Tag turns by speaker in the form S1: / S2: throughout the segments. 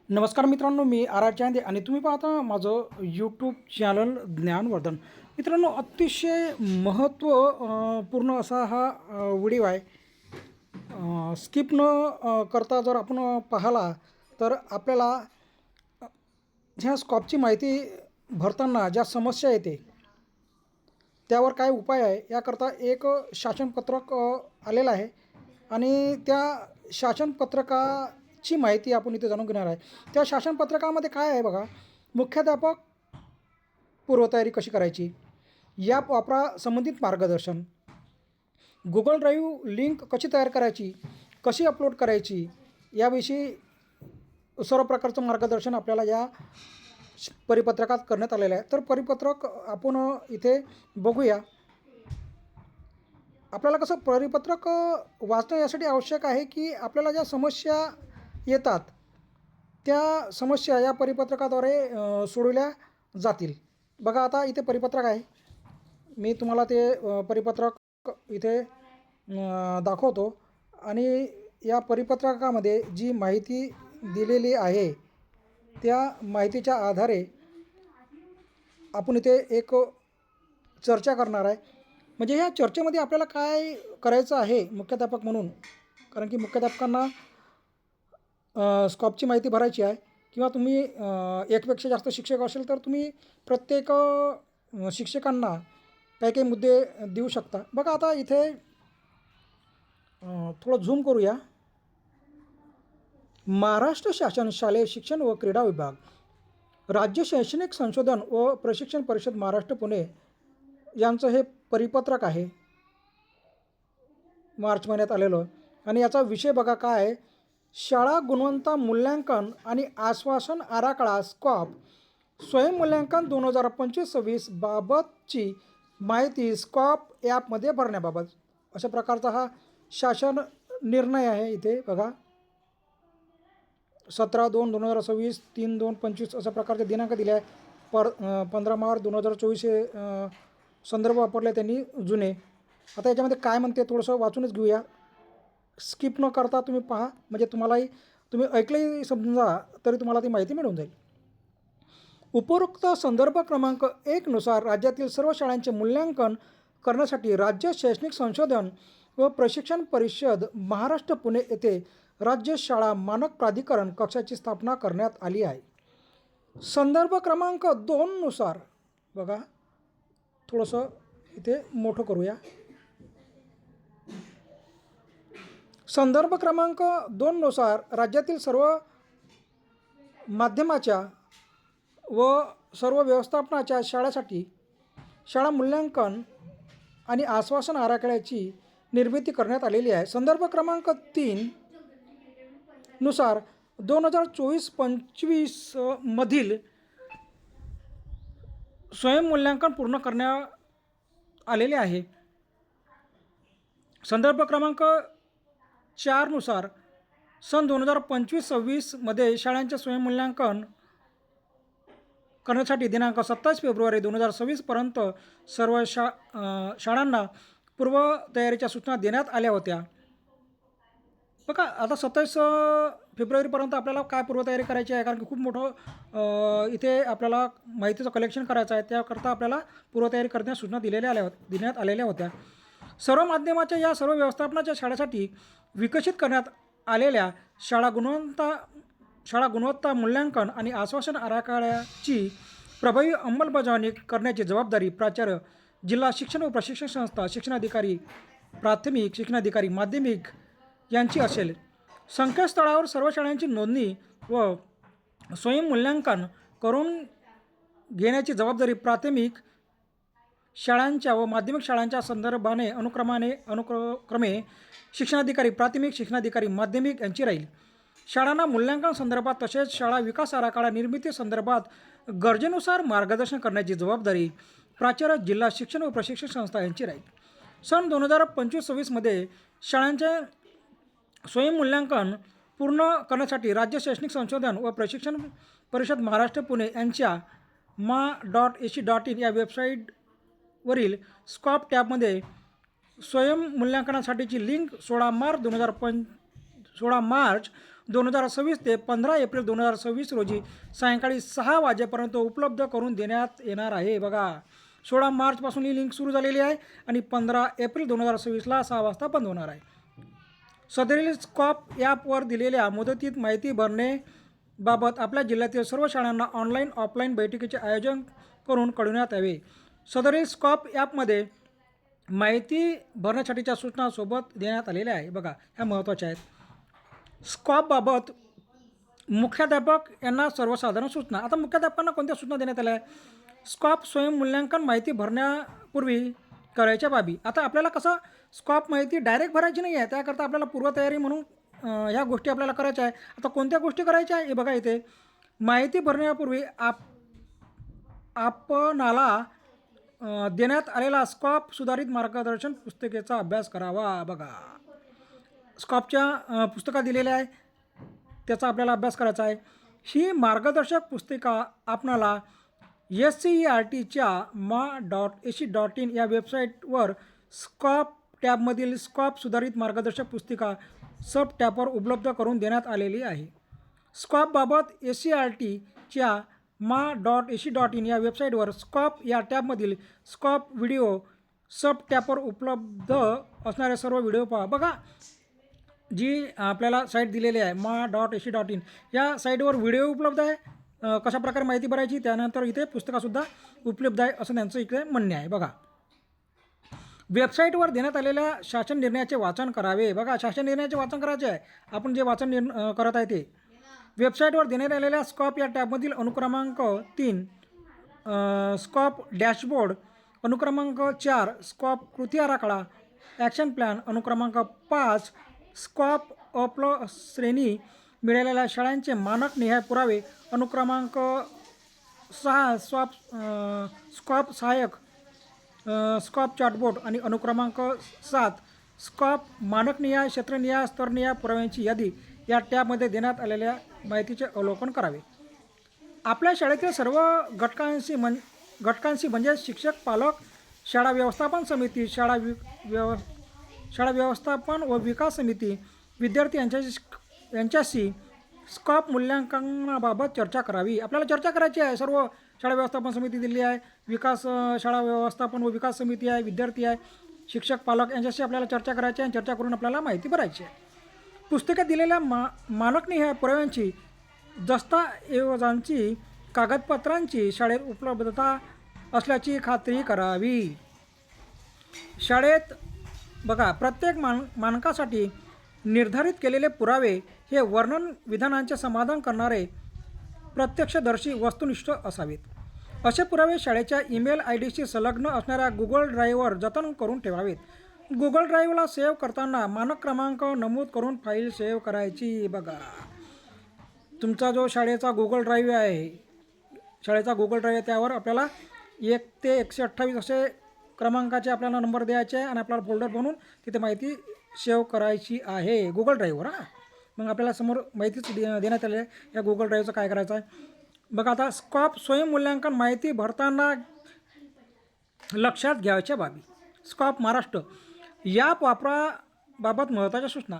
S1: नमस्कार मित्रांनो, मी आर चांदे आणि तुम्ही पाहता माझं यूट्यूब चॅनल ज्ञानवर्धन. मित्रांनो, अतिशय पूर्ण असा हा व्हिडिओ आहे. स्किप न करता जर आपण पाहिला तर आपल्याला ह्या स्कॉपची माहिती भरताना ज्या समस्या येते त्यावर काय उपाय आहे याकरता एक शासनपत्रक आलेलं आहे आणि त्या शासनपत्रकाची माहिती आपण इथे जाणून घेणार आहे. त्या शासनपत्रकामध्ये काय आहे बघा, मुख्याध्यापक पूर्वतयारी कशी करायची, या वापरा संबंधित मार्गदर्शन, गुगल ड्राईव्ह लिंक कशी तयार करायची, कशी अपलोड करायची, याविषयी सर्व प्रकारचं मार्गदर्शन आपल्याला या परिपत्रकात करण्यात आलेलं आहे. तर परिपत्रक आपण इथे बघूया. आपल्याला कसं परिपत्रक वाचणं यासाठी आवश्यक आहे की आपल्याला ज्या समस्या येतात त्या समस्या या परिपत्रकाद्वारे सोडवल्या जातील. बघा, आता इथे परिपत्रक आहे. मी तुम्हाला ते परिपत्रक इथे दाखवतो आणि या परिपत्रकामध्ये जी माहिती दिलेली आहे त्या माहितीच्या आधारे आपण इथे एक चर्चा करणार आहे. म्हणजे या चर्चेमध्ये आपल्याला काय करायचं आहे मुख्याध्यापक म्हणून, कारण की मुख्याध्यापकांना स्कॉपची माहिती भरायची आहे किंवा तुम्ही एकपेक्षा जास्त शिक्षक असेल तर तुम्ही प्रत्येक शिक्षकांना काही काही मुद्दे देऊ शकता. बघा, आता इथे थोडं झूम करूया. महाराष्ट्र शासन शालेय शिक्षण व क्रीडा विभाग, राज्य शैक्षणिक संशोधन व प्रशिक्षण परिषद महाराष्ट्र पुणे यांचं हे परिपत्रक आहे, मार्च महिन्यात आलेलं. आणि याचा विषय बघा काय आहे, शाळा गुणवत्ता मूल्यांकन आणि आश्वासन आराखडा स्कॉप स्वयंमूल्यांकन 2025-26 बाबतची माहिती स्कॉप ॲपमध्ये भरण्याबाबत, अशा प्रकारचा हा शासन निर्णय आहे. इथे बघा, 17/2/2026, 3/2/25 अशा प्रकारचे दिनांक दिले आहे. 15 मार्च 2024 हे संदर्भ वापरले त्यांनी जुने. आता याच्यामध्ये काय म्हणते थोडंसं वाचूनच घेऊया. स्किप न करता तुम्ही पहा, म्हणजे तुम्ही ऐकलंही समजा तरी तुम्हाला ती माहिती मिळून जाईल. उपरोक्त संदर्भ क्रमांक 1 नुसार राज्यातील सर्व शाळांचे मूल्यांकन करण्यासाठी राज्य शैक्षणिक संशोधन व प्रशिक्षण परिषद महाराष्ट्र पुणे येथे राज्य शाळा मानक प्राधिकरण कक्षाची स्थापना करण्यात आली आहे. संदर्भ क्रमांक 2 नुसार बघा, थोडंसं इथे मोठं करूया. संदर्भ क्रमांक 2 नुसार राज्यातील सर्व माध्यमाच्या व सर्व व्यवस्थापनाच्या शाळांसाठी शाळा मूल्यांकन आणि आश्वासन आराखड्याची निर्मिती करण्यात आलेली आहे. संदर्भ क्रमांक 3 नुसार 2024-25 मधील स्वयंमूल्यांकन पूर्ण करण्यात आलेले आहे. संदर्भ क्रमांक 4 नुसार सन 2025-26 मध्ये शाळांचे स्वयंमूल्यांकन करण्यासाठी दिनांक 27 फेब्रुवारी 2026 पर्यंत सर्व शाळांना पूर्वतयारीच्या सूचना देण्यात आल्या होत्या. बघा, आता 27 फेब्रुवारीपर्यंत आपल्याला काय पूर्वतयारी करायची आहे, कारण की खूप मोठं इथे आपल्याला माहितीचं कलेक्शन करायचं आहे. त्याकरता आपल्याला पूर्वतयारी करण्यास सूचना देण्यात आलेल्या होत्या. सर्व माध्यमाच्या या सर्व व्यवस्थापनाच्या शाळेसाठी विकसित करण्यात आलेल्या शाळा गुणवत्ता मूल्यांकन आणि आश्वासन आराखड्याची प्रभावी अंमलबजावणी करण्याची जबाबदारी प्राचार्य, जिल्हा शिक्षण व प्रशिक्षण संस्था, शिक्षणाधिकारी प्राथमिक, शिक्षणाधिकारी माध्यमिक यांची असेल. संकेतस्थळावर सर्व शाळांची नोंदणी व स्वयंमूल्यांकन करून घेण्याची जबाबदारी प्राथमिक शाळांच्या व माध्यमिक शाळांच्या संदर्भाने अनुक्रमे शिक्षणाधिकारी प्राथमिक, शिक्षणाधिकारी माध्यमिक यांची राहील. शाळांना मूल्यांकन संदर्भात तसेच शाळा विकास आराखडा निर्मिती संदर्भात गरजेनुसार मार्गदर्शन करण्याची जबाबदारी प्राचार्य, जिल्हा शिक्षण व प्रशिक्षण संस्था यांची राहील. सन 2025-26 मध्ये शाळांचे स्वयंमूल्यांकन पूर्ण करण्यासाठी राज्य शैक्षणिक संशोधन व प्रशिक्षण परिषद महाराष्ट्र पुणे यांच्या ma.ac.in या वेबसाईटवरील स्कॉप टॅबमध्ये स्वयंमूल्यांकनासाठीची लिंक 16 मार्च 2026 ते 15 एप्रिल 2026 रोजी सायंकाळी 6 वाजेपर्यंत उपलब्ध करून देण्यात येणार आहे. बघा, 16 मार्चपासून ही लिंक सुरू झालेली आहे आणि 15 एप्रिल 2026ला 6 वाजता बंद होणार आहे. सदरील स्कॉप ॲपवर दिलेल्या मुदतीत माहिती भरण्याबाबत आपल्या जिल्ह्यातील सर्व शाळांना ऑनलाईन ऑफलाईन बैठकीचे आयोजन करून कळविण्यात यावे. सदरील स्कॉप ॲपमध्ये माहिती भरण्यासाठीच्या सूचना सोबत देण्यात आलेल्या आहे. बघा, ह्या महत्त्वाच्या आहेत. स्कॉपबाबत मुख्याध्यापक यांना सर्वसाधारण सूचना. आता मुख्याध्यापकांना कोणत्या सूचना देण्यात आल्या आहे? स्कॉप स्वयंमूल्यांकन माहिती भरण्यापूर्वी करायच्या बाबी. आता आपल्याला कसं स्कॉप माहिती डायरेक्ट भरायची नाही आहे, त्याकरता आपल्याला पूर्वतयारी म्हणून ह्या गोष्टी आपल्याला करायच्या आहे. आता कोणत्या गोष्टी करायच्या आहे हे बघा. इथे माहिती भरण्यापूर्वी आपणाला देण्यात आलेला स्कॉप सुधारित मार्गदर्शन पुस्तिकेचा अभ्यास करावा. बघा, स्कॉपच्या पुस्तका दिलेल्या आहे, त्याचा आपल्याला अभ्यास करायचा आहे. ही मार्गदर्शक पुस्तिका आपणाला SCERTच्या ma.ac.in या वेबसाईटवर स्कॉप टॅबमधील स्कॉप सुधारित मार्गदर्शक पुस्तिका सब टॅबवर उपलब्ध करून देण्यात आलेली आहे. स्कॉपबाबत SCERTच्या ma.ac.in या वेबसाईटवर स्कॉप या टॅबमधील स्कॉप व्हिडिओ सब टॅबवर उपलब्ध असणारे सर्व व्हिडिओ पहा. बघा, जी आपल्याला साईट दिलेली आहे ma.ac.in या साईटवर व्हिडिओ उपलब्ध आहे, कशा प्रकारे माहिती भरायची, त्यानंतर इथे पुस्तकासुद्धा उपलब्ध आहे असं त्यांचं इकडे म्हणणे आहे. बघा, वेबसाईटवर देण्यात आलेल्या शासन निर्णयाचे वाचन करावे. बघा, शासन निर्णयाचे वाचन करायचे आहे. आपण जे वाचन करत आहे ते वेबसाईटवर देण्यात आलेल्या स्कॉप या टॅबमधील अनुक्रमांक 3 स्कॉप डॅशबोर्ड, अनुक्रमांक 4 स्कॉप कृती आराखडा ॲक्शन प्लॅन, अनुक्रमांक 5 स्कॉप श्रेणी मिळालेल्या शाळांचे मानकनिहाय पुरावे, अनुक्रमांक 6 स्कॉप सहाय्यक स्कॉप चार्टबोर्ड आणि अनुक्रमांक 7 स्कॉप मानकनिहाय क्षेत्रनिहाय स्तरनिहाय पुराव्यांची यादी या टॅबमध्ये देण्यात आलेल्या माहितीचे अवलोकन करावे. आपल्या शाळेतील सर्व घटकांशी म्हणजे शिक्षक, पालक, शाळा व्यवस्थापन समिती, शाळा व्यवस्थापन व विकास समिती, विद्यार्थी यांच्याशी स्कॉप मूल्यांकनाबाबत चर्चा करावी. आपल्याला चर्चा करायची आहे. सर्व शाळा व्यवस्थापन समिती दिली आहे, शाळा व्यवस्थापन व विकास समिती आहे, विद्यार्थी आहे, शिक्षक, पालक यांच्याशी आपल्याला चर्चा करायची आहे आणि चर्चा करून आपल्याला माहिती भरायची आहे. पुस्तकात दिलेल्या मानकनिहाय पुराव्यांची, दस्तऐवजांची, कागदपत्रांची शाळेत उपलब्धता असल्याची खात्री करावी. शाळेत बघा, प्रत्येक मानकासाठी निर्धारित केलेले पुरावे हे वर्णन विधानांचे समाधान करणारे प्रत्यक्षदर्शी वस्तुनिष्ठ असावेत. असे पुरावे शाळेच्या ईमेल IDशी संलग्न असणाऱ्या गुगल ड्राईव्हवर जतन करून ठेवावेत. गुगल ड्राईव्हला सेव्ह करताना मानक क्रमांक नमूद करून फाईल सेव्ह करायची. बघा, तुमचा जो शाळेचा गुगल ड्राईव्ह आहे, त्यावर आपल्याला 1 ते 128 असे क्रमांकाचे आपल्याला नंबर द्यायचे आहे आणि आपल्याला फोल्डर बनवून तिथे माहिती सेव्ह करायची आहे गुगल ड्राईव्हवर. मग आपल्याला समोर माहितीच देण्यात आली आहे. या गुगल ड्राईव्हचं काय करायचं आहे बघा. आता स्कॉप स्वयंमूल्यांकन माहिती भरताना लक्षात घ्यायच्या बाबी. स्कॉप महाराष्ट्र या वापराबाबत महत्त्वाच्या सूचना.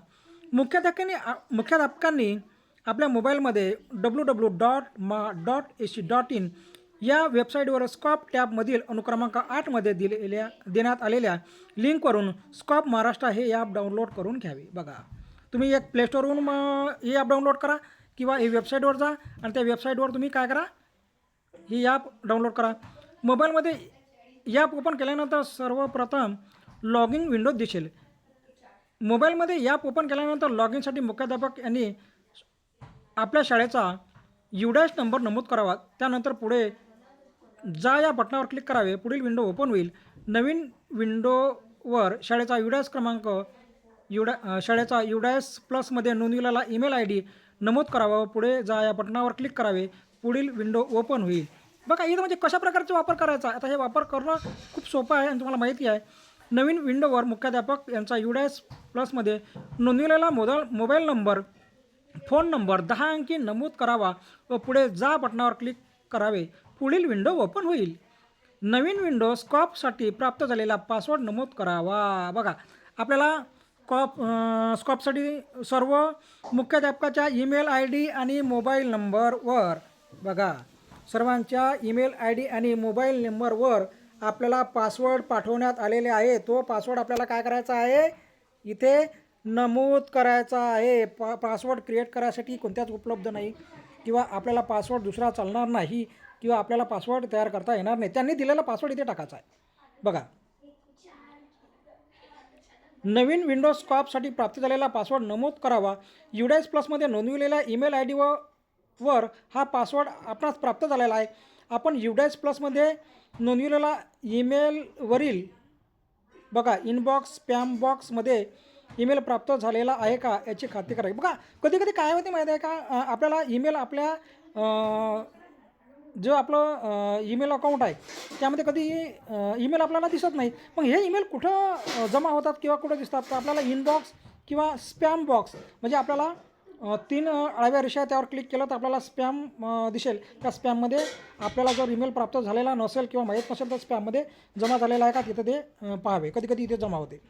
S1: मुख्याध्यापकांनी आपल्या मोबाईलमध्ये www.ma.ac.in या वेबसाईटवर स्कॉप टॅबमधील अनुक्रमांक 8मध्ये देण्यात आलेल्या लिंकवरून स्कॉप महाराष्ट्र हे ॲप डाउनलोड करून घ्यावे. बघा, तुम्ही एक प्लेस्टोरवरून ही ॲप डाउनलोड करा किंवा ही वेबसाईटवर जा आणि त्या वेबसाईटवर तुम्ही काय करा, ही ॲप डाउनलोड करा. मोबाईलमध्ये ॲप ओपन केल्यानंतर सर्वप्रथम लॉग इन विंडो दिसेल. मोबाईलमध्ये ॲप ओपन केल्यानंतर लॉग इनसाठी मुख्याध्यापक यांनी आपल्या शाळेचा UDAS नंबर नमूद करावा. त्यानंतर पुढे जा या बटनावर क्लिक करावे. पुढील विंडो ओपन होईल. नवीन विंडोवर शाळेचा UDAS क्रमांक, शाळेचा UDAS प्लसमध्ये नोंदविलेला ईमेल ID नमूद करावा. पुढे जा या बटनावर क्लिक करावे. पुढील विंडो ओपन होईल. बघा, इथं म्हणजे कशा प्रकारचा वापर करायचा. आता हे वापर करणं खूप सोपं आहे आणि तुम्हाला माहिती आहे. नवीन विंडोवर मुख्याध्यापक यांचा UDAS प्लसमध्ये नोंदविलेला मोबाईल नंबर, फोन नंबर 10 अंकी नमूद करावा व पुढे जा बटनावर क्लिक करावे. पुढील विंडो ओपन होईल. नवीन विंडो स्कॉपसाठी प्राप्त झालेला पासवर्ड नमूद करावा. बघा, आपल्याला स्कॉपसाठी सर्व मुख्याध्यापकाच्या ईमेल आय डी आणि मोबाईल नंबरवर बघा, सर्वांच्या ईमेल आय डी आणि मोबाईल नंबरवर आपल्याला पासवर्ड पाठवण्यात आलेले आहे. तो पासवर्ड आपल्याला काय करायचा आहे, इथे नमूद करायचा आहे. पासवर्ड क्रिएट करायसाठी कोणत्याच उपलब्ध नाही किंवा आपल्याला पासवर्ड दुसरा चालणार नाही किंवा आपल्याला पासवर्ड तयार करता येणार नाही. त्यांनी दिलेला पासवर्ड इथे टाकायचा आहे. बघा, नवीन विंडोज स्कॉपसाठी प्राप्त झालेला पासवर्ड नमूद करावा. UDIS प्लसमध्ये नोंदविलेल्या ईमेल आय वर हा पासवर्ड आपणास प्राप्त झालेला आहे. आपण UDIS प्लसमध्ये नोंदविलेला ईमेलवरील बघा इनबॉक्स स्पॅम बॉक्समध्ये ईमेल प्राप्त झालेला आहे का याची खात्री करावी. बघा, कधी कधी काय होते माहिती आहे का, आपल्याला ईमेल आपल्या जो आपलं ईमेल अकाउंट आहे त्यामध्ये कधी ईमेल आपल्याला दिसत नाही. मग हे ईमेल कुठं जमा होतात किंवा कुठं दिसतात, तर आपल्याला इनबॉक्स किंवा स्पॅम बॉक्स म्हणजे आपल्याला 3 आडव्या रेषा त्यावर क्लिक केलं तर आपल्याला स्पॅम दिसेल. त्या स्पॅममध्ये आपल्याला जर ईमेल प्राप्त झालेला नसेल किंवा माहीत नसेल तर स्पॅममध्ये जमा झालेला आहे का तिथं ते पाहावे. कधी कधी इथे जमा होते.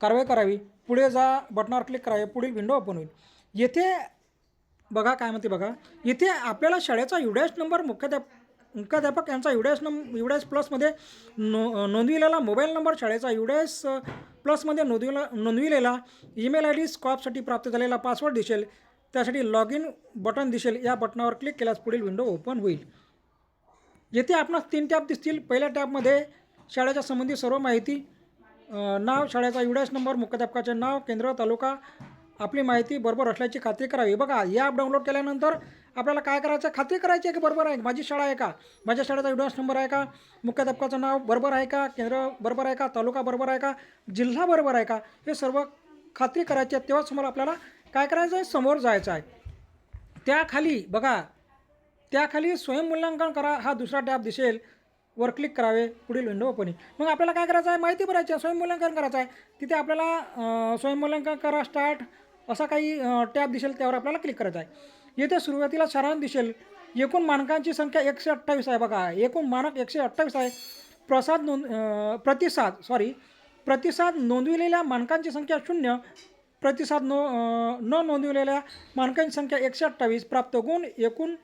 S1: कारवाई करावी, पुढे जा बटनावर क्लिक करावे, पुढील विंडो ओपन होईल. येथे बघा काय म्हणते बघा, इथे आपल्याला शाळेचा UDIS नंबर मुख्याध्यापक यांचा UDIS प्लसमध्ये नोंदविलेला मोबाईल नंबर, शाळेचा UDIS प्लसमध्ये नोंदविलेला ईमेल आय डी, स्कॉपसाठी प्राप्त झालेला पासवर्ड दिसेल. त्यासाठी लॉग इन बटन दिसेल. या बटनावर क्लिक केल्यास पुढील विंडो ओपन होईल. येथे आपणास 3 टॅब दिसतील. पहिल्या टॅबमध्ये शाळेच्या संबंधित सर्व माहिती, नाव, शाळेचा UDIS नंबर, मुख्याध्यापकाचे नाव, केंद्र, तालुका, आपली माहिती बरोबर असल्याची खात्री करावी. बघा, या ॲप डाउनलोड केल्यानंतर आपल्याला काय करायचं आहे, खात्री करायची आहे की बरोबर आहे, माझी शाळा आहे का, माझ्या शाळेचा UDIS नंबर आहे का, मुख्याध्यापकाचं नाव बरोबर आहे का, केंद्र बरोबर आहे का, तालुका बरोबर आहे का, जिल्हा बरोबर आहे का, हे सर्व खात्री करायची आहे. तेव्हा समोर आपल्याला काय करायचं आहे, समोर जायचं आहे. त्याखाली बघा, त्याखाली स्वयंमूल्यांकन करा हा दुसरा टॅब दिसेल. वर क्लिक करावे, पुढील विंडो ओपन होईल. मग आपल्याला काय करायचं आहे, माहिती भरायची आहे, स्वयंमूल्यांकन करायचं आहे. तिथे आपल्याला स्वयंमूल्यांकन करा स्टार्ट असा काही टॅब दिसेल, त्यावर आपल्याला क्लिक करायचं आहे. येथे सुरुवातीला सारांश दिसेल. एकूण मानकांची संख्या 128 आहे. बघा, एकूण मानक 128 आहे. प्रतिसाद नोंदविलेल्या मानकांची संख्या 0, प्रतिसाद न नोंदविलेल्या मानकांची संख्या 128, प्राप्त गुण एकूण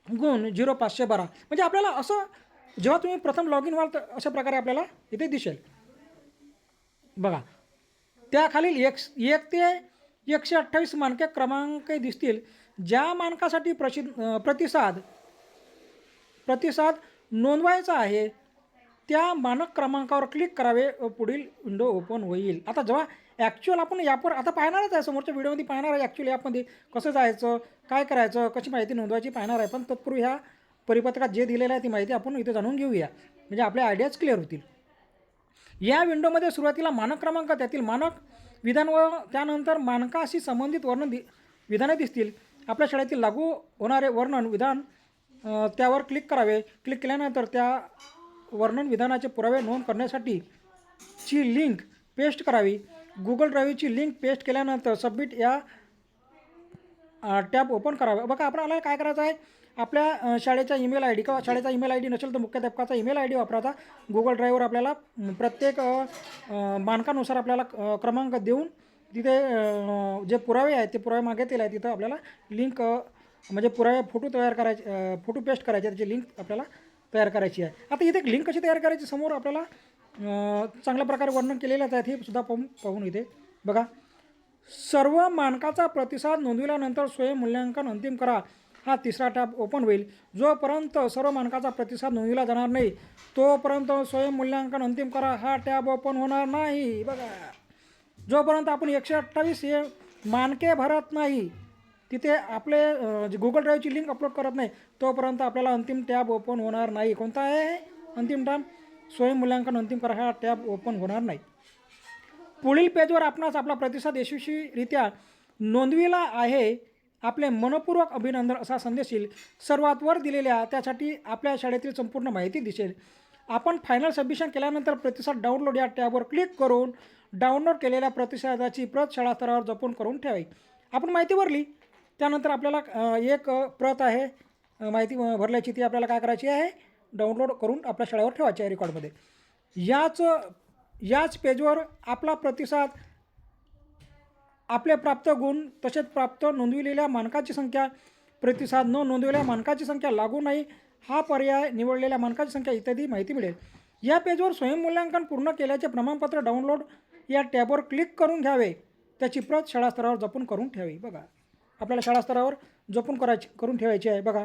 S1: गुण 0,512. म्हणजे आपल्याला असं जेव्हा तुम्ही प्रथम लॉग इन व्हाल तर अशा प्रकारे आपल्याला इथे दिसेल. बघा, त्याखालील 1 ते 128 मानके क्रमांक दिसतील. ज्या मानकासाठी प्रतिसाद नोंदवायचा आहे त्या मानक क्रमांकावर क्लिक करावे व पुढील विंडो ओपन होईल. आता जेव्हा ॲक्च्युअल आपण ॲपवर आता पाहणारच आहे, समोरच्या व्हिडिओमध्ये पाहणार आहे ॲक्च्युअली ॲपमध्ये कसं जायचं, काय करायचं, कशी माहिती नोंदवायची पाहणार आहे. पण तत्पूर्वी ह्या परिपत्रकात जे दिलेलं आहे ती माहिती आपण इथे जाणून घेऊया, म्हणजे आपल्या आयडियाज क्लिअर होतील. या विंडोमध्ये सुरुवातीला मानक क्रमांक, त्यातील मानक विधान व त्यानंतर मानकाशी संबंधित विधाने दिसतील. आपल्या शाळेतील लागू होणारे वर्णन विधान त्यावर क्लिक करावे. क्लिक केल्यानंतर त्या वर्णन विधानाचे पुरावे नोंद करण्यासाठी ची लिंक पेस्ट करावी. गुगल ड्राईव्हची लिंक पेस्ट केल्यानंतर सबमिट या टॅब ओपन करावे. बघा, आपल्याला काय करायचं आहे, आपल्या शाळेचा ईमेल आय डी किंवा शाळेचा ईमेल आय डी नसेल तर मुख्याध्यापकाचा ईमेल आय डी वापरायचा. गुगल ड्राईव्हवर आपल्याला प्रत्येक मानकानुसार आपल्याला क्रमांक देऊन तिथे जे पुरावे आहेत ते पुरावे मागितलेले आहेत तिथं आपल्याला लिंक म्हणजे पुरावे फोटो पेस्ट करायचे, त्याची लिंक आपल्याला तयार करायची आहे. आता इथे लिंक कशी तयार करायची समोर आपल्याला चांगल्या प्रकारे वर्णन केलेलंच आहे. हे सुद्धा पाहून इथे बघा, सर्व मानकाचा प्रतिसाद नोंदविल्यानंतर स्वयंमूल्यांकन अंतिम करा हा तिसरा टॅब ओपन होईल. जोपर्यंत सर्व मानकाचा प्रतिसाद नोंदविला जाणार नाही तोपर्यंत स्वयंमूल्यांकन अंतिम करा हा टॅब ओपन होणार नाही. बघा, जोपर्यंत आपण 128 हे मानके भरत नाही, तिथे आपले गुगल ड्राईव्हची लिंक अपलोड करत नाही, तोपर्यंत आपल्याला अंतिम टॅब ओपन होणार नाही. कोणता आहे अंतिम टॅब? स्वयंमूल्यांकन अंतिम करा हा टॅब ओपन होणार नाही. पुढील पेजवर आपणास आपला प्रतिसाद यशस्वीरित्या नोंदविला आहे, आपले मनपूर्वक अभिनंदन असा संदेश येईल. सर्वात वर दिलेल्या त्यासाठी आपल्या शाळेतील संपूर्ण माहिती दिसेल. आपण फायनल सबमिशन केल्यानंतर प्रतिसाद डाउनलोड या टॅबवर क्लिक करून डाउनलोड केलेल्या प्रतिसादाची प्रत शाळा स्तरावर जपून करून ठेवावी. आपण माहिती भरली त्यानंतर आपल्याला एक प्रत आहे माहिती भरल्याची, ती आपल्याला काय करायची आहे, डाउनलोड करून आपल्या शाळेवर ठेवायची आहे रेकॉर्डमध्ये. याच याच पेजवर आपला प्रतिसाद, आपले प्राप्त गुण, तसेच प्राप्त नोंदविलेल्या मानकाची संख्या, प्रतिसाद न नोंदविलेल्या मानकाची संख्या, लागू नाही हा पर्याय निवडलेल्या मानकाची संख्या इत्यादी माहिती मिळेल. या पेजवर स्वयंमूल्यांकन पूर्ण केल्याचे प्रमाणपत्र डाउनलोड या टॅबवर क्लिक करून घ्यावे. त्याची प्रत शाळा स्तरावर जपून करून ठेवावी. बघा, आपल्याला शाळा स्तरावर जपून करून ठेवायची आहे. बघा,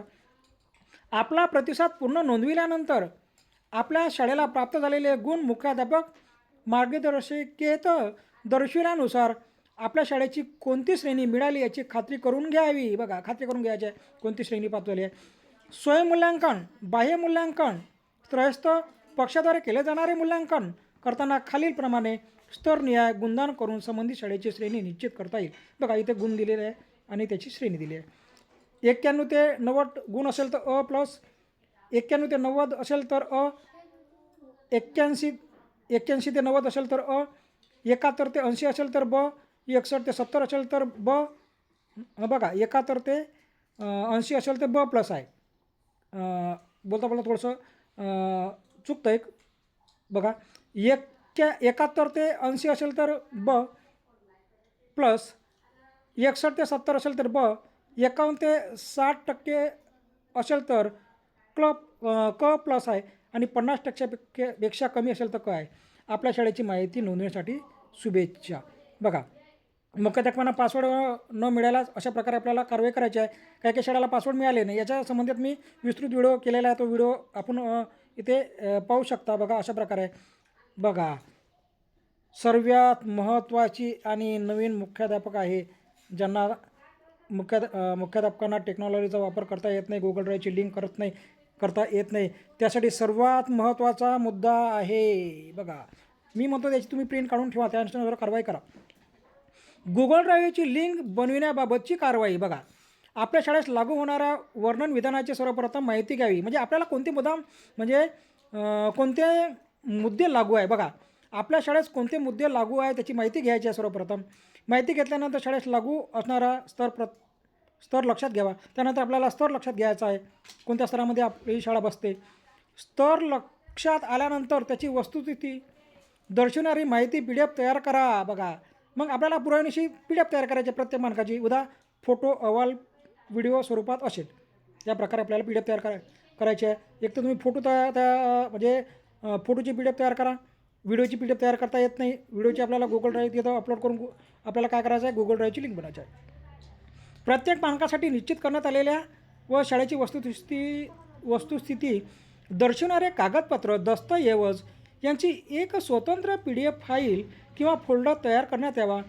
S1: आपला प्रतिसाद पूर्ण नोंदविल्यानंतर आपल्या शाळेला प्राप्त झालेले गुण मुख्याध्यापक मार्गदर्शिकेत दर्शविल्यानुसार आपल्या शाळेची कोणती श्रेणी मिळाली याची खात्री करून घ्यावी. बघा, खात्री करून घ्यायची आहे कोणती श्रेणी प्राप्त झाली आहे. स्वयंमूल्यांकन, बाह्य मूल्यांकन, त्रयस्थ पक्षाद्वारे केले जाणारे मूल्यांकन करताना खालीलप्रमाणे स्तरनिहाय गुणदान करून संबंधित शाळेची श्रेणी निश्चित करता येईल. बघा, इथे गुण दिलेले आहे आणि त्याची श्रेणी दिली आहे. 91 ते 90 गुण असेल तर अ प्लस, 91 ते 90 असेल तर अ, 81 ते 90 असेल तर अ, 71 ते 80 असेल तर ब, 61 ते 70 असेल तर ब. बघा, 71 ते 80 असेल तर ब प्लस आहे. बोलता बोलता थोडंसं चुकतं एक. बघा, 71 ते 80 असेल तर ब प्लस, 61 ते 70 असेल तर ब, 51 ते 60% असेल तर क प्लस आहे आणि 50% कमी असेल तर क आहे. आपल्या शाळेची माहिती नोंदवण्यासाठी शुभेच्छा. बघा, मुख्याध्यापकांना पासवर्ड न मिळाल्यास अशा प्रकारे आपल्याला कारवाई करायची आहे. काही काही शाळेला पासवर्ड मिळाले नाही, याच्या संबंधित मी विस्तृत व्हिडिओ केलेला आहे. तो व्हिडिओ आपण इथे पाहू शकता. बघा, अशा प्रकारे. बघा, सर्वात महत्त्वाची आणि नवीन मुख्याध्यापक आहे ज्यांना मुख्याध्यापकांना टेक्नॉलॉजीचा वापर करता येत नाही, गुगल ड्राईव्हची लिंक करता येत नाही, त्यासाठी सर्वात महत्त्वाचा मुद्दा आहे. बघा, मी म्हणतो त्याची तुम्ही प्रिंट काढून ठेवा, त्यानुसार कारवाई करा. गुगल ड्राईव्हची लिंक बनविण्याबाबतची कारवाई. बघा, आपल्या शाळेस लागू होणाऱ्या वर्णन विधानाची सर्वप्रथम माहिती घ्यावी. म्हणजे आपल्याला कोणते मुद्दाम म्हणजे कोणते मुद्दे लागू आहे. बघा, आपल्या शाळेस कोणते मुद्दे लागू आहे त्याची माहिती घ्यायची आहे. सर्वप्रथम माहिती घेतल्यानंतर शाळेस लागू असणारा स्तर लक्षात घ्यावा. त्यानंतर आपल्याला स्तर लक्षात घ्यायचा आहे, कोणत्या स्तरामध्ये आपली शाळा बसते. स्तर लक्षात आल्यानंतर त्याची वस्तुस्थिती दर्शवणारी माहिती PDF तयार करा. बघा, मग आपल्याला पुराव्यानिशी PDF तयार करायची प्रत्येक मानकाची. फोटो, अहवाल, व्हिडिओ स्वरूपात असेल. त्या प्रकारे आपल्याला PDF तयार करायची आहे. एक तर तुम्ही फोटो म्हणजे फोटोची PDF तयार करा. व्हिडिओची PDF तयार करता येत नाही. व्हिडिओची आपल्याला गुगल ड्राईव्ह तिथं अपलोड करून आपल्याला काय करायचं आहे, गुगल ड्राईव्हची लिंक बनायची आहे. प्रत्येक मानकासाठी निश्चित करण्यात आलेल्या व शाळेची वस्तुस्थिती दर्शवणारे कागदपत्र, दस्तऐवज यांची एक स्वतंत्र PDF फाईल किंवा फोल्डर तयार करण्यात यावा.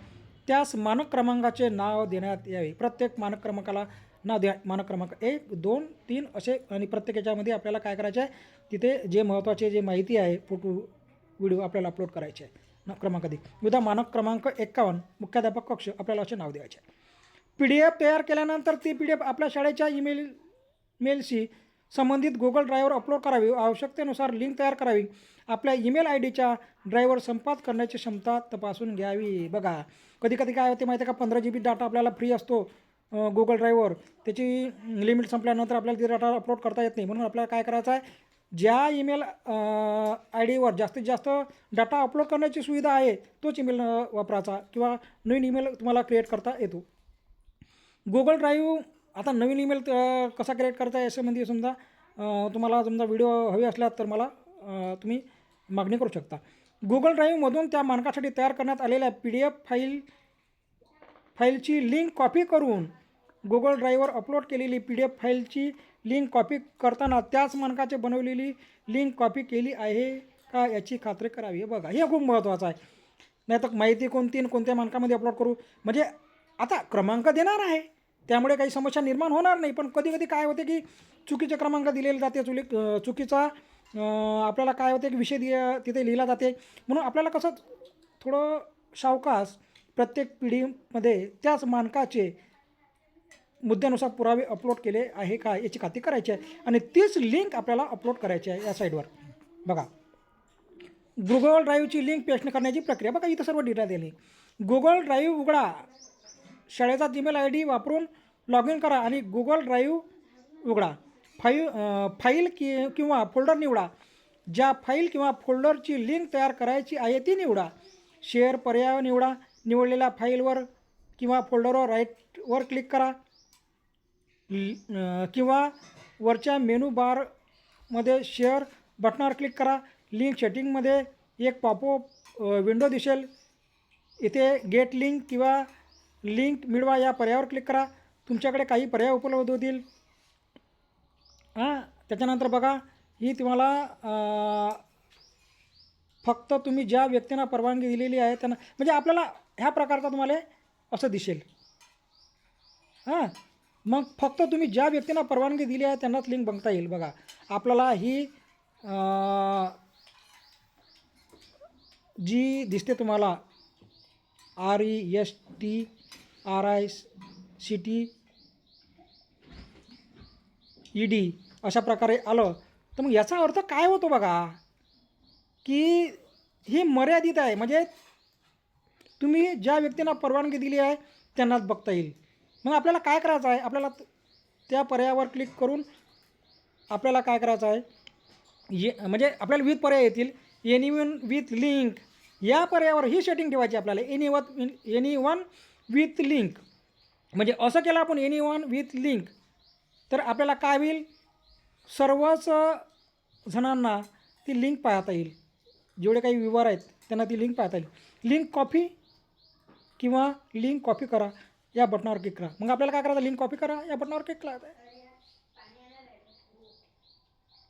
S1: त्यास मानक क्रमांकाचे नाव देण्यात यावे. प्रत्येक मानक क्रमांकाला नाव द्या. मानक क्रमांक 1, 2, 3 असे, आणि प्रत्येक याच्यामध्ये आपल्याला काय करायचं आहे, तिथे जे महत्त्वाचे जे माहिती आहे, फोटो, व्हिडिओ आपल्याला अपलोड करायचे आहे. क्रमांक दे. मानक क्रमांक 51 मुख्याध्यापक कक्ष आपल्याला असे नाव द्यायचे आहे. PDF तयार केल्यानंतर ती PDF आपल्या शाळेच्या मेलशी संबंधित गुगल ड्राईव्हवर अपलोड करावी. आवश्यकतेनुसार लिंक तयार करावी. आपल्या ईमेल IDच्या ड्राईव्हवर संपाद करण्याची क्षमता तपासून घ्यावी. बघा, कधी कधी काय होते माहिती आहे का, 15 GB डाटा आपल्याला फ्री असतो गुगल ड्राईव्हवर. त्याची लिमिट संपल्यानंतर आपल्याला ती डाटा अपलोड करता येत नाही. म्हणून आपल्याला काय करायचं आहे, ज्या ईमेल IDवर जास्तीत जास्त डाटा अपलोड करण्याची सुविधा आहे तोच ईमेल वापरायचा, किंवा नवीन ईमेल तुम्हाला क्रिएट करता येतो. गुगल ड्राईव्ह आता नवीन ईमेल कसा क्रिएट करता असं म्हणजे समजा तुम्हाला व्हिडिओ हवे असल्यास तर मला तुम्ही मागणी करू शकता. गुगल ड्राईव्हमधून त्या मानकासाठी तयार करण्यात आलेल्या PDF फाईलची लिंक कॉपी करून गुगल ड्राईव्हवर अपलोड केलेली PDF फाईलची लिंक कॉपी करताना त्याच मानकाचे बनवलेली लिंक कॉपी केली आहे का याची खात्री करावी. बघा, हे खूप महत्त्वाचं आहे. नाही तर माहिती कोणती आणि कोणत्या मानकामध्ये अपलोड करू, म्हणजे आता क्रमांक देणार आहे त्यामुळे काही समस्या निर्माण होणार नाही, पण कधी कधी काय होते की चुकीचे क्रमांक दिलेले जाते, चुकीचा आपल्याला काय होते की विषय तिथे लिहिला जाते. म्हणून आपल्याला कसं थोडं सावकाश प्रत्येक पिढीमध्ये त्याच मानकाचे मुद्द्यानुसार पुरावे अपलोड केले आहे का याची खात्री करायची आहे, आणि तीच लिंक आपल्याला अपलोड करायची आहे या साईडवर. बघा, गुगल ड्राईव्हची लिंक पेस्ट करण्याची प्रक्रिया. बघा, इथं सर्व डिटेल दिली. गुगल ड्राईव्ह उघडा. शाळेचा जीमेल ID वापरून लॉग इन करा आणि गुगल ड्राईव्ह उघडा. फाईल किंवा फोल्डर निवडा. ज्या फाईल किंवा फोल्डरची लिंक तयार करायची आहे ती निवडा. शेअर पर्याय निवडा. निवडलेल्या फाईलवर किंवा फोल्डरवर राईटवर क्लिक करा. किंवा वरच्या मेनू बारमध्ये शेअर बटनावर क्लिक करा. लिंक सेटिंगमध्ये एक पॉपअप विंडो दिसेल. इथे गेट लिंक किंवा लिंक मिळवा या पर्यायावर क्लिक करा. तुमच्याकडे काही पर्याय उपलब्ध होतील. त्याच्यानंतर बघा ही तुम्हाला फक्त तुम्ही ज्या व्यक्तींना परवानगी दिलेली आहे त्यांना, म्हणजे आपल्याला ह्या प्रकारचा तुम्हाला असं दिसेल. मग फक्त तुम्ही ज्या व्यक्तींना परवानगी दिली आहे त्यांनाच लिंक बघता येईल. बघा आपल्याला ही जी दिसते तुम्हाला RESTRICTED अशा प्रकारे आलं तर मग याचा अर्थ काय होतो बघा की ही मर्यादित आहे. म्हणजे तुम्ही ज्या व्यक्तींना परवानगी दिली आहे त्यांनाच बघता येईल. मग आपल्याला काय करायचं आहे, आपल्याला त्या पर्यायावर क्लिक करून आपल्याला काय करायचं आहे, म्हणजे आपल्याला विविध पर्याय येतील. एनीवन विथ लिंक या पर्यायावर ही सेटिंग ठेवायची आपल्याला. एनीवन विथ लिंक म्हणजे असं केलं आपण एनीवन विथ लिंक तर आपल्याला काय होईल, सर्वच जणांना ती लिंक पाहता येईल. जेवढे काही व्ह्यूवर आहेत त्यांना ती लिंक पाहता येईल. लिंक कॉपी किंवा लिंक कॉपी करा या बटनावर क्लिक करा. मग आपल्याला काय करायचं, लिंक कॉपी करा या बटनावर क्लिक करा.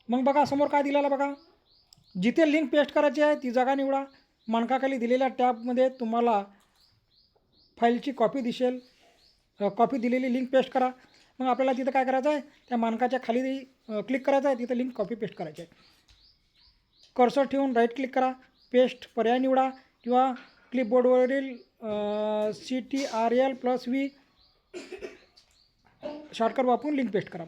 S1: मग बघा समोर काय दिलेलं बघा, जिथे लिंक पेस्ट करायची आहे ती जागा निवडा. मानकाखाली दिलेल्या टॅबमध्ये तुम्हाला फाईलची कॉपी दिसेल. कॉपी दिलेली लिंक पेस्ट करा. मग आपल्याला तिथं काय करायचं आहे, त्या मानकाच्या खाली क्लिक करायचं आहे, तिथं लिंक कॉपी पेस्ट करायची आहे. कर्सर ठेवून राईट क्लिक करा. पेस्ट पर्याय निवडा किंवा क्लिपबोर्डवरील CTRL+V शॉर्टकट वापरून लिंक पेस्ट करा.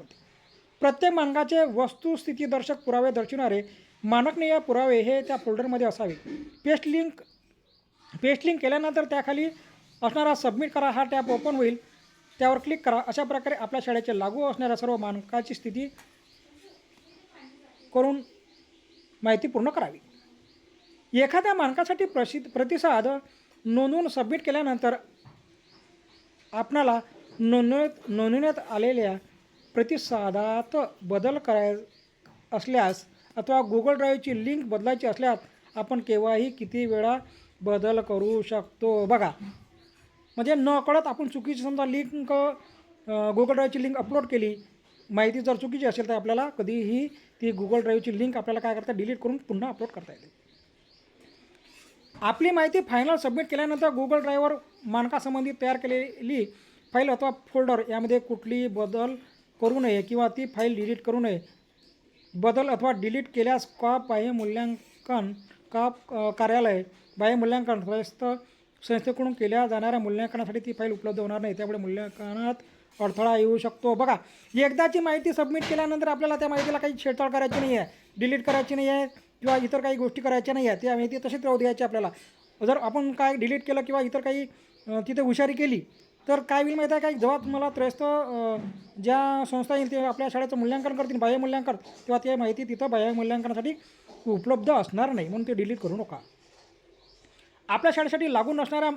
S1: प्रत्येक मानकाचे वस्तुस्थितीदर्शक पुरावे दर्शविणारे मानकनीय पुरावे हे त्या फोल्डरमध्ये असावे. पेस्ट लिंक केल्यानंतर त्याखाली असणारा सबमिट करा हा टॅब ओपन होईल. त्यावर क्लिक करा. अशा प्रकारे आपल्या शाळेचे लागू असणाऱ्या सर्व मानकाची स्थिती करून माहिती पूर्ण करावी. एखाद्या मानकासाठी प्रतिसाद नोंदवून सबमिट केल्यानंतर आपणाला नोंदवण्यात आलेल्या प्रतिसादात बदल करायचा असल्यास अथवा गुगल ड्राईव्हची लिंक बदलायची असल्यास आपण केव्हाही किती वेळा बदल करू शकतो. बघा म्हणजे नकळत आपण चुकीची समजा लिंक गुगल ड्राईव्हची लिंक अपलोड केली, माहिती जर चुकीची असेल तर आपल्याला कधीही ती गुगल ड्राईव्हची लिंक आपल्याला काय करता डिलीट करून पुन्हा अपलोड करता येते. आपली माहिती फायनल सबमिट केल्यानंतर गुगल ड्राईव्हवर मानकासंबंधी तयार केलेली फाईल अथवा फोल्डर यामध्ये कुठलीही बदल करू नये किंवा ती फाईल डिलीट करू नये. बदल अथवा डिलीट केल्यास बाह्य मूल्यांकन कार्यालय बाह्य मूल्यांकन संस्थेकडून केल्या जाणाऱ्या मूल्यांकनासाठी ती फाईल उपलब्ध होणार नाही. त्यामुळे मूल्यांकनात अडथळा येऊ शकतो. बघा एकदाची माहिती सबमिट केल्यानंतर आपल्याला त्या माहितीला काही छेडछाड करायची नाही आहे, डिलीट करायची नाही आहे किंवा इतर काही गोष्टी करायच्या नाही आहे. त्या माहिती तशीच राहू द्यायची आपल्याला. जर आपण काय डिलीट केलं किंवा इतर काही तिथे हुशारी केली तर काय होईल माहिती आहे काय, जेव्हा तुम्हाला त्रयस्थ ज्या संस्था येईल ते आपल्या शाळेचं मूल्यांकन करतील बाह्य मूल्यांकन, तेव्हा ती माहिती तिथं बाह्य मूल्यांकनासाठी उपलब्ध असणार नाही. म्हणून ते डिलीट करू नका. आपल्या शाळेसाठी लागू नसणाऱ्या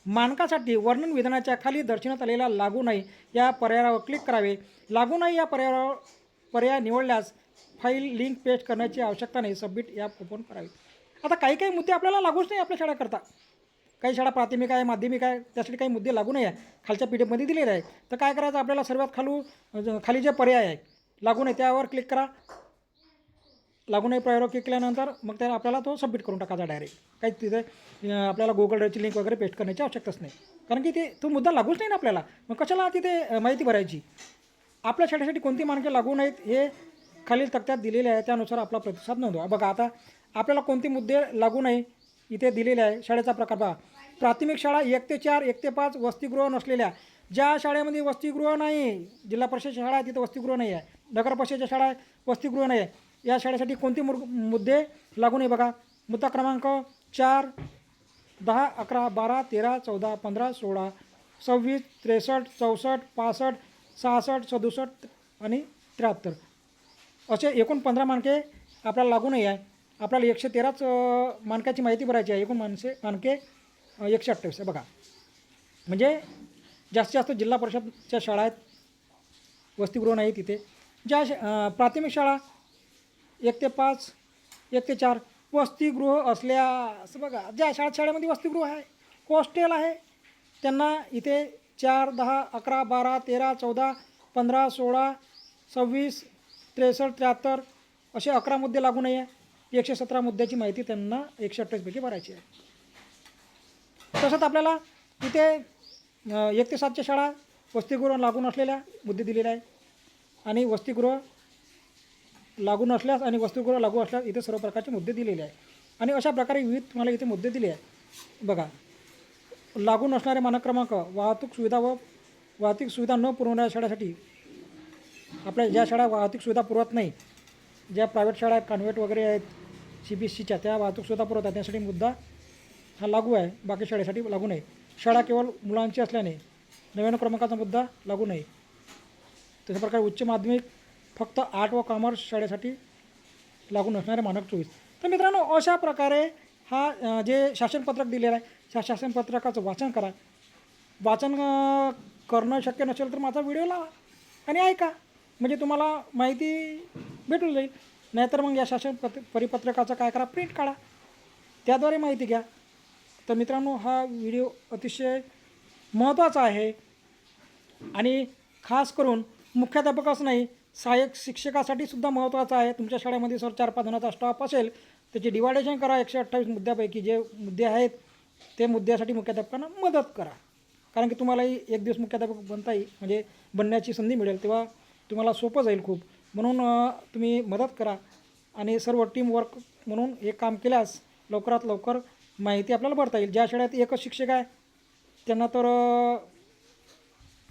S1: मानकासाठी वर्णन विधानाच्या खाली दर्शवण्यात आलेला लागू नाही या पर्यायावर क्लिक करावे. लागू नाही या पर्याय निवडल्यास फाईल लिंक पेस्ट करण्याची आवश्यकता नाही. सबमिट ॲप ओपन करावे. आता काही मुद्दे आपल्याला लागूच नाही आपल्या शाळेकरता. काही शाळा प्राथमिक आहे, माध्यमिक आहे, त्यासाठी काही मुद्दे लागू नाही आहे, खालच्या PDF दिलेले आहे. तर काय करायचं आपल्याला, सर्वात खाली जे पर्याय आहे लागू नाही त्यावर क्लिक करा. लागू नाही पर्यायावर क्लिक केल्यानंतर मग त्या आपल्याला तो सबमिट करून टाकायचा डायरेक्ट. काही तिथे आपल्याला गुगल ड्राईव्हची लिंक वगैरे पेस्ट करण्याची आवश्यकताच नाही, कारण की तो मुद्दा लागूच नाही ना आपल्याला. मग कशाला तिथे माहिती भरायची. आपल्या शाळेसाठी कोणती मानके लागू नाहीत हे खालील तक्त्यात दिलेले आहे, त्यानुसार आपला प्रतिसाद नोंदवा. बघा आता आपल्याला कोणते मुद्दे लागू नाही इथे दिलेले आहे. शाळेचा प्रकार पहा. प्राथमिक शाळा 1 ते 4, 1 ते 5 वसतिगृह नसलेल्या, ज्या शाळेमध्ये वसतिगृह नाही, जिल्हा परिषद शाळा आहे तिथं वसतिगृह नाही आहे, नगर परिषदेच्या शाळा आहे वसतिगृह नाही आहे, या शाळेसाठी कोणते मुद्दे लागू नाही. बघा मुद्दा क्रमांक 4, 10, 11, 12, 13, 14, 15, 16, 26, 63, 64, 65, 66, 67 आणि 73 असे एकूण 15 मानके आपल्याला लागू नाही आहे. आपल्याला 113च मानकाची माहिती भरायची आहे. एकूण मानके 128 आहे बघा. म्हणजे जास्तीत जास्त जिल्हा परिषदच्या शाळा आहेत, वसतिगृह नाही तिथे. ज्या प्राथमिक शाळा 1 ते 5, 1 ते 4 वसतिगृह असल्यास बघा, ज्या शाळेमध्ये वसतिगृह आहे, हॉस्टेल आहे, त्यांना इथे 4, 10, 11, 12, 13, 14, 15, 16, 26, 63, 73 असे 11 मुद्दे लागू नाही आहे. 117 मुद्द्याची माहिती त्यांना 128 पैकी भरायची आहे. तसंच आपल्याला इथे 1 ते 7च्या शाळा वसतिगृह लागू नसलेल्या मुद्दे दिलेले आहे आणि वसतिगृह लागू नसल्यास आणि वसतिगृह लागू असल्यास इथे सर्व प्रकारचे मुद्दे दिलेले आहे. आणि अशा प्रकारे विविध तुम्हाला इथे मुद्दे दिले आहे बघा. लागू नसणारे मानक क्रमांक, वाहतूक सुविधा व वाहतूक सुविधा न पुरवणाऱ्या शाळेसाठी, आपल्या ज्या शाळा वाहतूक सुविधा पुरवत नाही, ज्या प्रायव्हेट शाळा आहेत, कॉन्व्हेंट वगैरे आहेत, CBSCच्या, त्या वाहतूक सुविधा पुरवतात, त्यासाठी मुद्दा हा लागू आहे, बाकी शाळेसाठी लागू नाही. शाळा केवळ मुलांची असल्याने 99 क्रमांकाचा मुद्दा लागू नाही. तशा प्रकारे उच्च माध्यमिक फक्त आर्ट व कॉमर्स शाळेसाठी लागू नसणारे मानक 24. तर मित्रांनो, अशा प्रकारे हा जे शासनपत्रक दिलेलं आहे, त्या शासनपत्रकाचं वाचन करा. वाचन करणं शक्य नसेल तर माझा व्हिडिओ लावा आणि ऐका, म्हणजे तुम्हाला माहिती भेटून जाईल. नाहीतर मग या परिपत्रकाचं काय करा, प्रिंट काढा, त्याद्वारे माहिती घ्या. तर मित्रांनो, हा व्हिडिओ अतिशय महत्त्वाचा आहे आणि खास करून मुख्याध्यापकच नाही, सहाय्यक शिक्षकासाठी सुद्धा महत्त्वाचा आहे. तुमच्या शाळेमध्ये 4-5 जणांचा स्टाफ असेल, त्याचे डिवायडेशन करा. 128 मुद्द्यापैकी जे मुद्दे आहेत ते मुद्द्यासाठी मुख्याध्यापकांना मदत करा. कारण की तुम्हालाही एक दिवस मुख्याध्यापक बनता येईल, म्हणजे बनण्याची संधी मिळेल, तेव्हा तुम्हाला सोपं जाईल खूप. म्हणून तुम्ही मदत करा आणि सर्व टीमवर्क म्हणून हे काम केल्यास लवकरात लवकर माहिती आपल्याला भरता येईल. ज्या शाळेत एकच शिक्षक आहे त्यांना तर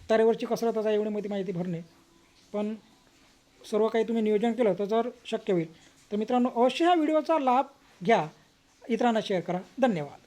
S1: तारेवरची कसरतच आहे एवढी माहिती भरणे, पण सर्व काही तुम्ही नियोजन केलं तर शक्य होईल. तर मित्रांनो, अवश्य ह्या व्हिडिओचा लाभ घ्या, इतरांना शेअर करा. धन्यवाद.